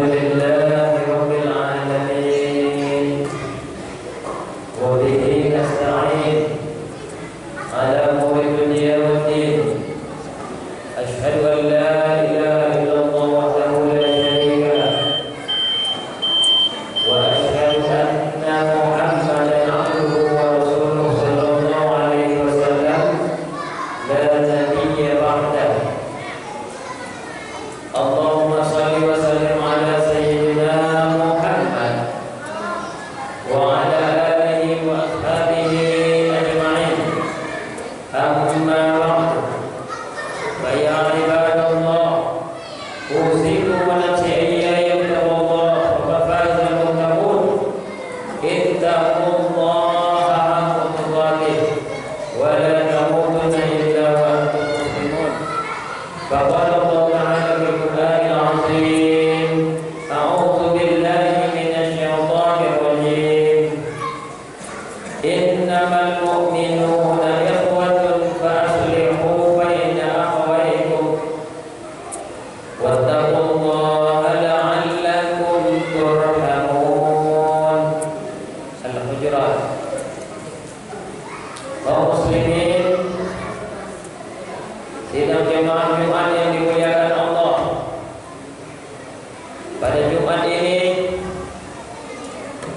Alhamdulillahi Rabbil Alamin. Wa bihi nasta'in ala umuri dunya waddin. Ashhadu an la ilaha illallah wahdahu la syarika lah. Wa ashhadu anna Muhammadan abduhu wa rasuluhu sallallahu alaihi wasallam la nabiyya ba'dahu. Allahumma salli wa sallim ala sayyidina Muhammad wa ala alihi wa ashabihi ajma'in. Amma ba'du. Fa ya ibadallah, usikum wa nafsi iyaya bittaqwallah wa fazal muttaqun. Ittaqullaha haqqa tuqatih wa la tamutunna illa wa antum muslimun. Faqala Allah ta'ala fil Qur'anil 'azim, a'udzu billahi minasy syaithanir rajim. Innamal mu'minuna ikhwatun fa aslihu baina akhawaykum wattaqullaha la'allakum turhamun. Al-Hujurat. Kaum muslimin, sidang jemaah Jumat yang dimuliakan Allah, pada Jumat ini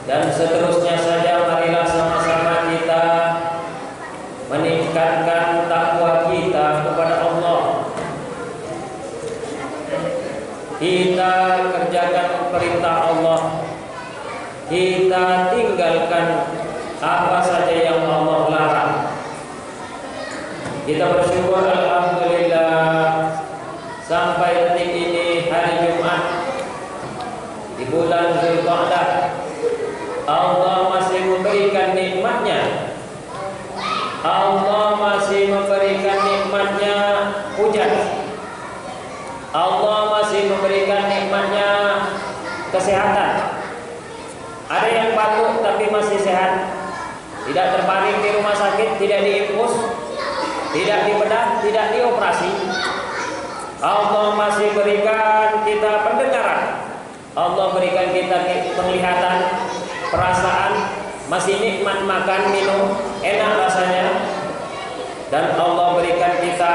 dan seterusnya saja, marilah sama-sama kita meningkatkan takwa kita kepada Allah. Kita kerjakan perintah Allah, kita tinggalkan apa saja yang Allah larang. Kita bersyukur alhamdulillah sampai detik ini hari Jumat di bulan Zulqa'dah, Allah masih memberikan nikmatnya. Allah masih memberikan nikmatnya hujan. Allah masih memberikan nikmatnya kesehatan. Ada yang batuk tapi masih sehat, tidak terbaring di rumah sakit, tidak diinfus, tidak dibedah, tidak dioperasi. Allah masih berikan kita pendengaran. Allah berikan kita penglihatan, perasaan, masih nikmat makan, minum, enak rasanya. Dan Allah berikan kita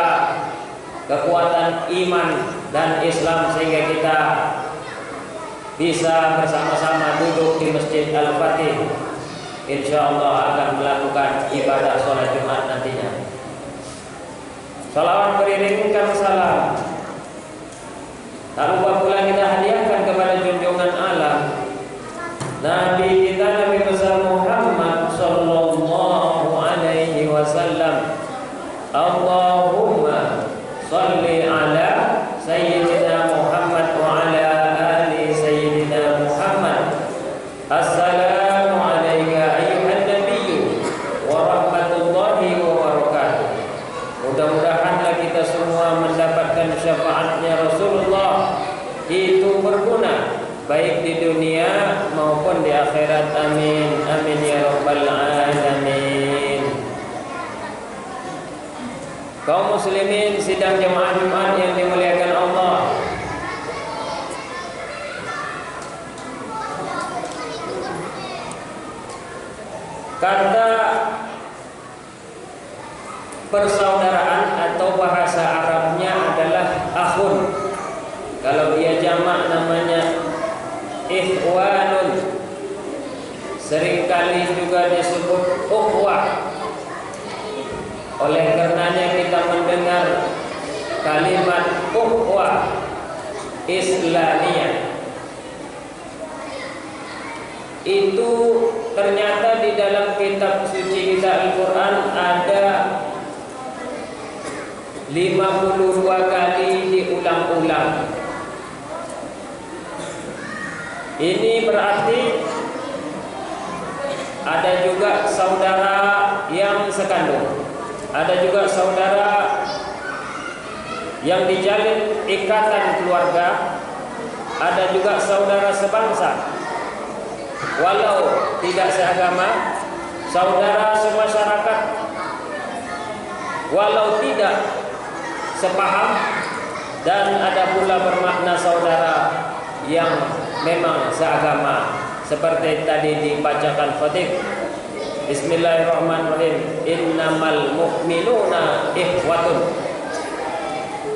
kekuatan iman dan Islam sehingga kita bisa bersama-sama duduk di Masjid Al-Fatih. InsyaAllah akan melakukan ibadah sholat Jumat nantinya. Salawat beriringkan salam, tak lupa pula kita hadiahkan kepada junjungan alam Nabi kita, Nabi besar Muhammad sallallahu alaihi wasallam. Allahumma salli ala sayyidina Muhammad wa ala ali sayyidina Muhammad. Assalamu alayka ayyuhan nabiyyu wa rahmatullahi wa barakatuh. Mudah-mudahanlah kita semua mendapatkan syafaatnya Rasulullah, itu berguna baik di dunia maupun di akhirat. Amin, amin ya rabbal alamin. Kaum muslimin sidang jemaah Jumat yang dimuliakan Allah, kata persaudaraan atau bahasa Arabnya adalah akhun. Kalau dia jamak namanya ikhwanun. Seringkali juga disebut ukhwah. Oleh karenanya kita mendengar kalimat ukhwah Islamiyah. Itu ternyata di dalam kitab suci kita Al-Quran ada 52 kali diulang-ulang. Ini berarti ada juga saudara yang sekandung, ada juga saudara yang dijalin ikatan keluarga, ada juga saudara sebangsa, walau tidak seagama, saudara semasyarakat, walau tidak sepaham, dan ada pula bermakna saudara yang memang seagama. Seperti tadi dibacakan khatib, Bismillahirrahmanirrahim, innamal mu'minuna ikhwatun.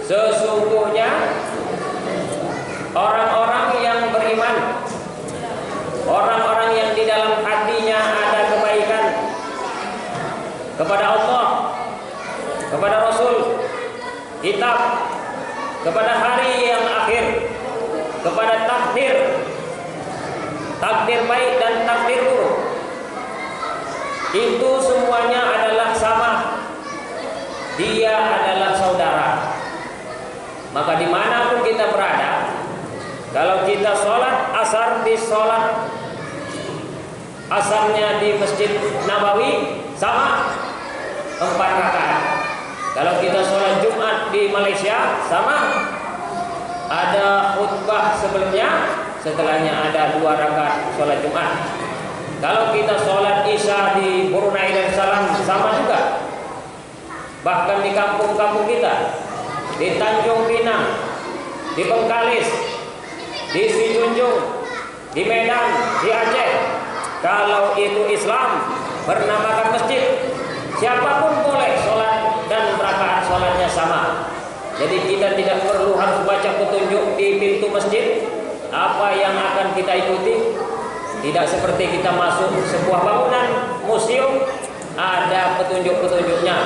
Sesungguhnya orang-orang yang beriman, orang-orang yang di dalam hatinya ada kebaikan kepada Allah, kepada Rasul, kitab, kepada hari yang akhir, kepada takdir baik dan takdir buruk, itu semuanya adalah sama. Dia adalah saudara. Maka dimanapun kita berada, kalau kita sholat asar di sholat asarnya di Masjid Nabawi sama 4 rakaat. Kalau kita sholat Jumat di Malaysia sama, ada khutbah sebelumnya, setelahnya ada 2 rakaat sholat Jumat. Kalau kita sholat Isya di Brunei Darussalam sama juga. Bahkan di kampung-kampung kita, di Tanjung Pinang, di Bengkalis, di Sijunjung, di Medan, di Aceh, kalau itu Islam bernamakan masjid, siapapun boleh sholat dan rakaat sholatnya sama. Jadi kita tidak perlu harus baca petunjuk di pintu masjid apa yang akan kita ikuti. Tidak seperti kita masuk sebuah bangunan museum, ada petunjuk-petunjuknya.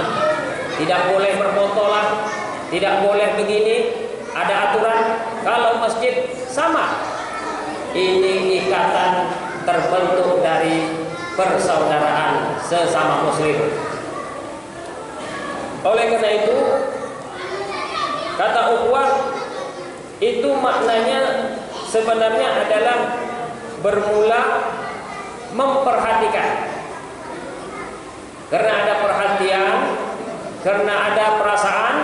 Tidak boleh berfotolah, tidak boleh begini, ada aturan. Kalau masjid sama, ini ikatan terbentuk dari persaudaraan sesama muslim. Oleh karena itu, kata ukhuwah itu maknanya sebenarnya adalah bermula memperhatikan. Karena ada perhatian, karena ada perasaan,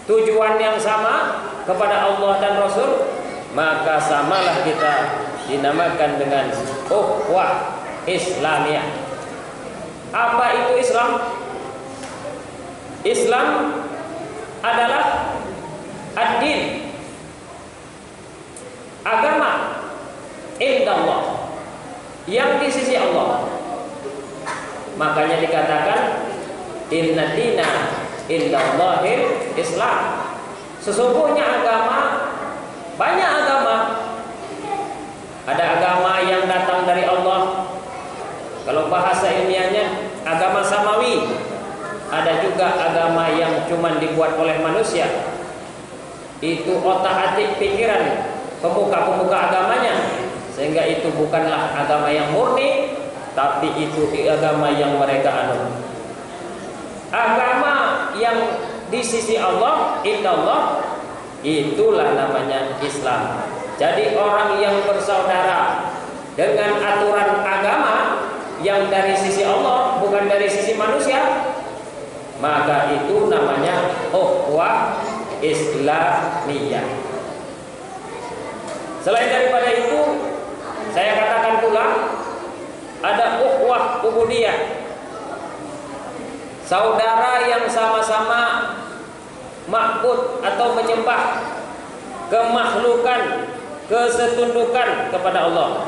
tujuan yang sama kepada Allah dan Rasul, maka samalah kita dinamakan dengan ukhuwah Islamiyah. Apa itu Islam? Islam adalah ad-din, agama indallah, yang di sisi Allah. Makanya dikatakan inna dina indallahil Islam. Sesungguhnya agama, banyak agama. Ada agama yang datang dari Allah, kalau bahasa ilmiahnya agama samawi. Ada juga agama yang cuma dibuat oleh manusia. Itu otak-atik pikiran pemuka-pemuka agamanya, sehingga itu bukanlah agama yang murni, tapi itu agama yang mereka anut. Agama yang di sisi Allah, indallah, itulah namanya Islam. Jadi orang yang bersaudara dengan aturan agama yang dari sisi Allah, bukan dari sisi manusia, maka itu namanya ukhuwah Islamiyah. Selain daripada itu, saya katakan pula ada ukhuwah ubudiyah. Saudara yang sama-sama ma'bud atau menyembah kemakhlukan, kesetundukan kepada Allah.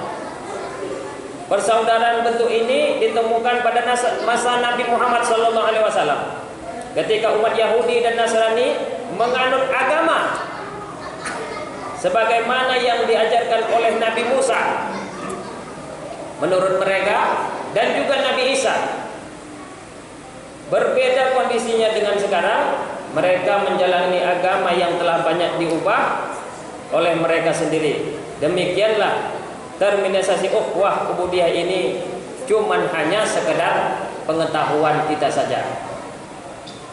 Persaudaraan bentuk ini ditemukan pada masa Nabi Muhammad SAW, ketika umat Yahudi dan Nasrani menganut agama sebagaimana yang diajarkan oleh Nabi Musa menurut mereka, dan juga Nabi Isa. Berbeda kondisinya dengan sekarang. Mereka menjalani agama yang telah banyak diubah oleh mereka sendiri. Demikianlah terminisasi ukhuwah ubudiyah ini cuman hanya sekedar pengetahuan kita saja.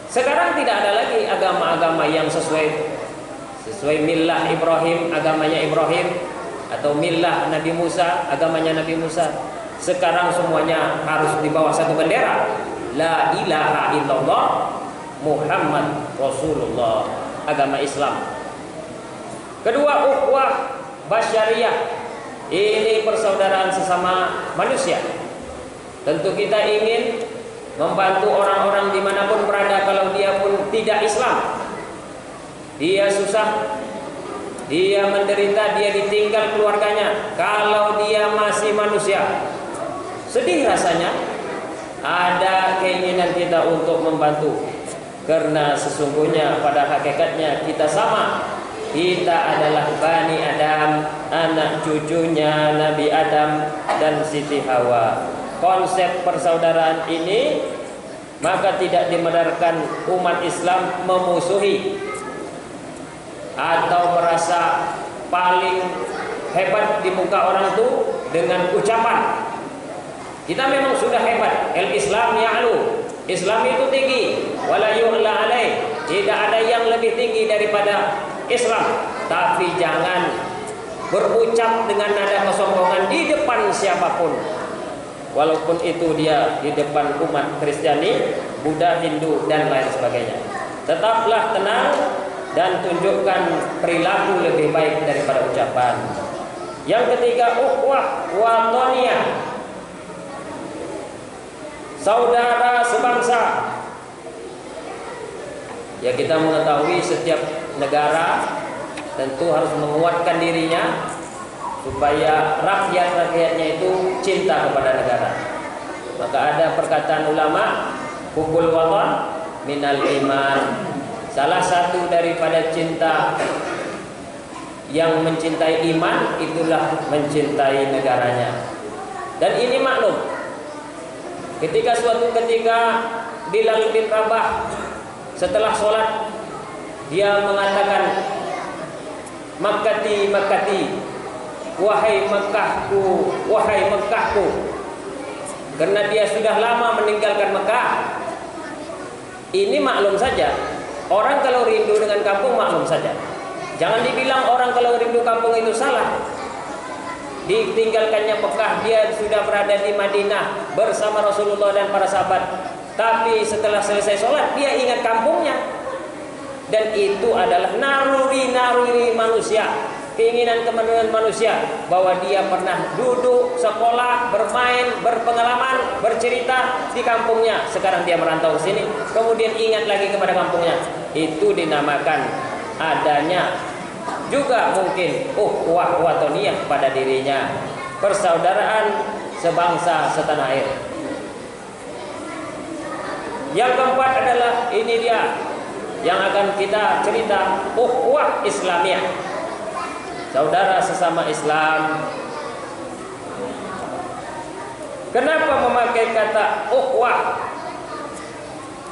Sekarang tidak ada lagi agama-agama yang sesuai millah Ibrahim, agamanya Ibrahim, atau millah Nabi Musa, agamanya Nabi Musa. Sekarang semuanya harus di bawah satu bendera, la ilaha illallah Muhammad Rasulullah, agama Islam. Kedua, ukhuwah basyariyah, ini persaudaraan sesama manusia. Tentu kita ingin membantu orang-orang dimanapun berada. Kalau dia pun tidak Islam, dia susah, dia menderita, dia ditinggal keluarganya. Kalau dia masih manusia, sedih rasanya. Ada keinginan kita untuk membantu, karena sesungguhnya pada hakikatnya kita sama. Kita adalah Bani Adam, anak cucunya Nabi Adam dan Siti Hawa. Konsep persaudaraan ini maka tidak dibenarkan umat Islam memusuhi atau merasa paling hebat di muka orang itu dengan ucapan. Kita memang sudah hebat. Al-Islam ya'lu. Islam itu tinggi. Wala yu'la alaih. Tidak ada yang lebih tinggi daripada Islam. Tapi jangan berucap dengan nada kesombongan di depan siapapun. Walaupun itu dia di depan umat Kristiani, Buddha, Hindu dan lain sebagainya. Tetaplah tenang dan tunjukkan perilaku lebih baik daripada ucapan. Yang ketiga, ukhuwah wataniyah, saudara sebangsa. Ya, kita mengetahui setiap negara tentu harus menguatkan dirinya supaya rakyat-rakyatnya itu cinta kepada negara. Maka ada perkataan ulama, hubul watan minal iman. Salah satu daripada cinta yang mencintai iman itulah mencintai negaranya. Dan ini maklum. Ketika suatu ketika Bilal bin Rabah setelah sholat dia mengatakan, Makkati, Makkati, wahai Mekkahku, wahai Mekkahku. Karena dia sudah lama meninggalkan Mekah. Ini maklum saja. Orang kalau rindu dengan kampung maklum saja. Jangan dibilang orang kalau rindu kampung itu salah. Ditinggalkannya Mekah, dia sudah berada di Madinah bersama Rasulullah dan para sahabat. Tapi setelah selesai sholat dia ingat kampungnya. Dan itu adalah naruri manusia, keinginan manusia bahwa dia pernah duduk, sekolah, bermain, berpengalaman, bercerita di kampungnya. Sekarang dia merantau ke sini, kemudian ingat lagi kepada kampungnya. Itu dinamakan adanya juga mungkin ukhuwah wataniyah pada dirinya, persaudaraan sebangsa setanah air. Yang keempat adalah ini dia yang akan kita cerita, ukhuwah Islamiyah, saudara sesama Islam. Kenapa memakai kata ukhuwah,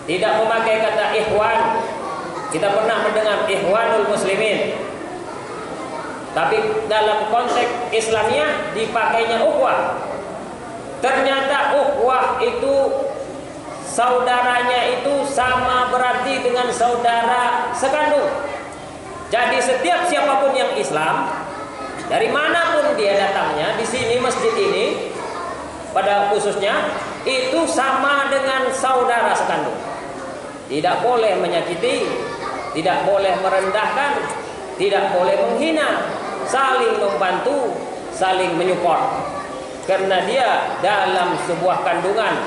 tidak memakai kata ikhwan? Kita pernah mendengar ikhwanul muslimin, tapi dalam konteks Islamiyah dipakainya ukhuwah. Ternyata ukhuwah itu saudaranya itu sama berarti dengan saudara sekandung. Jadi setiap siapapun yang Islam, dari manapun dia datangnya, di sini masjid ini pada khususnya itu sama dengan saudara sekandung. Tidak boleh menyakiti, tidak boleh merendahkan, tidak boleh menghina, saling membantu, saling menyupport. Karena dia dalam sebuah kandungan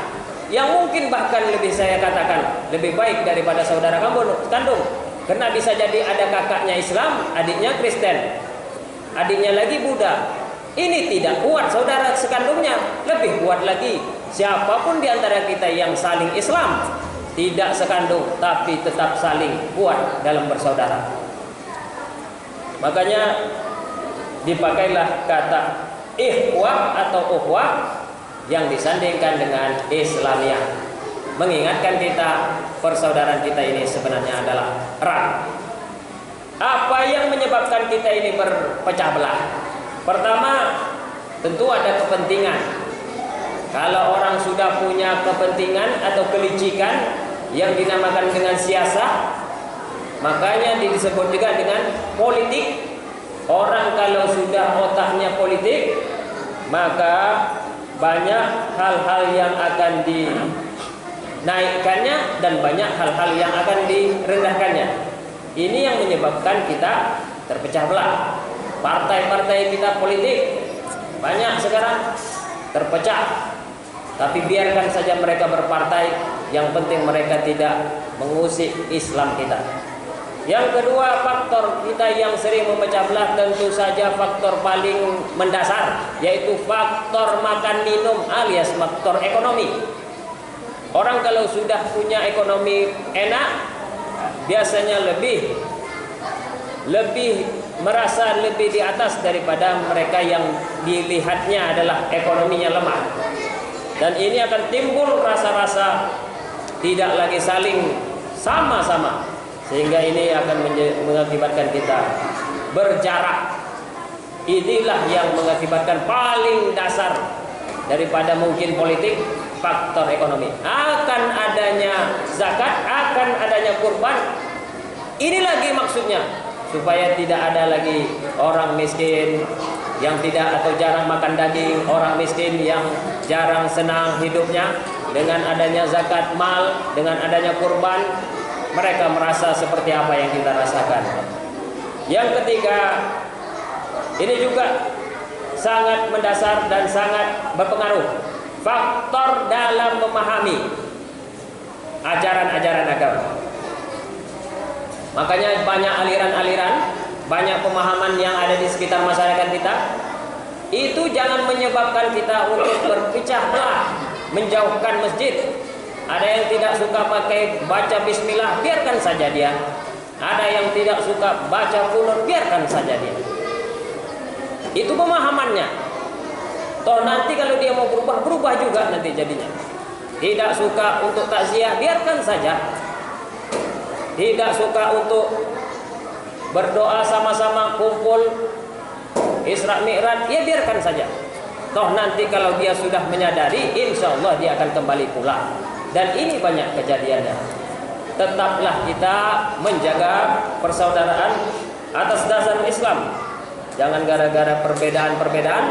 yang mungkin bahkan lebih saya katakan lebih baik daripada saudara kandung. Karena bisa jadi ada kakaknya Islam, adiknya Kristen, adiknya lagi Buddha. Ini tidak kuat saudara sekandungnya. Lebih kuat lagi siapapun di antara kita yang saling Islam, tidak sekandung tapi tetap saling kuat dalam bersaudara. Makanya dipakailah kata ikhwah atau ukhuwah yang disandingkan dengan Islamiyah, mengingatkan kita persaudaraan kita ini sebenarnya adalah erat. Apa yang menyebabkan kita ini berpecah belah? Pertama, tentu ada kepentingan. Kalau orang sudah punya kepentingan atau kelicikan yang dinamakan dengan siasah, makanya disebut juga dengan politik. Orang kalau sudah otaknya politik, maka banyak hal-hal yang akan dinaikkannya dan banyak hal-hal yang akan direndahkannya. Ini yang menyebabkan kita terpecah belah. Partai-partai kita politik banyak sekarang terpecah. Tapi biarkan saja mereka berpartai, yang penting mereka tidak mengusik Islam kita. Yang kedua, faktor kita yang sering memecah belah tentu saja faktor paling mendasar, yaitu faktor makan minum alias faktor ekonomi. Orang kalau sudah punya ekonomi enak, biasanya lebih merasa lebih di atas daripada mereka yang dilihatnya adalah ekonominya lemah. Dan ini akan timbul rasa-rasa tidak lagi saling sama-sama, sehingga ini akan mengakibatkan kita berjarak. Inilah yang mengakibatkan paling dasar daripada mungkin politik, faktor ekonomi. Akan adanya zakat, akan adanya kurban. Ini lagi maksudnya, supaya tidak ada lagi orang miskin yang tidak atau jarang makan daging, orang miskin yang jarang senang hidupnya. Dengan adanya zakat mal, dengan adanya kurban, mereka merasa seperti apa yang kita rasakan. Yang ketiga, ini juga sangat mendasar dan sangat berpengaruh, faktor dalam memahami ajaran-ajaran agama. Makanya banyak aliran-aliran, banyak pemahaman yang ada di sekitar masyarakat kita. Itu jangan menyebabkan kita untuk berpecah belah, menjauhkan masjid. Ada yang tidak suka pakai baca bismillah, biarkan saja dia. Ada yang tidak suka baca kunut, biarkan saja dia. Itu pemahamannya. Toh nanti kalau dia mau berubah, berubah juga nanti jadinya. Tidak suka untuk takziah, biarkan saja. Tidak suka untuk berdoa sama-sama kumpul Isra Mi'raj, ya biarkan saja. Toh nanti kalau dia sudah menyadari, insya Allah dia akan kembali pulang. Dan ini banyak kejadiannya. Tetaplah kita menjaga persaudaraan atas dasar Islam. Jangan gara-gara perbedaan-perbedaan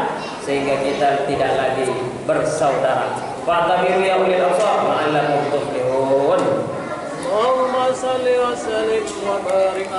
sehingga kita tidak lagi bersaudara. Fa'tabiru ya ulil absar la'allakum tuflihun. Allahumma salli wa sallim wa barik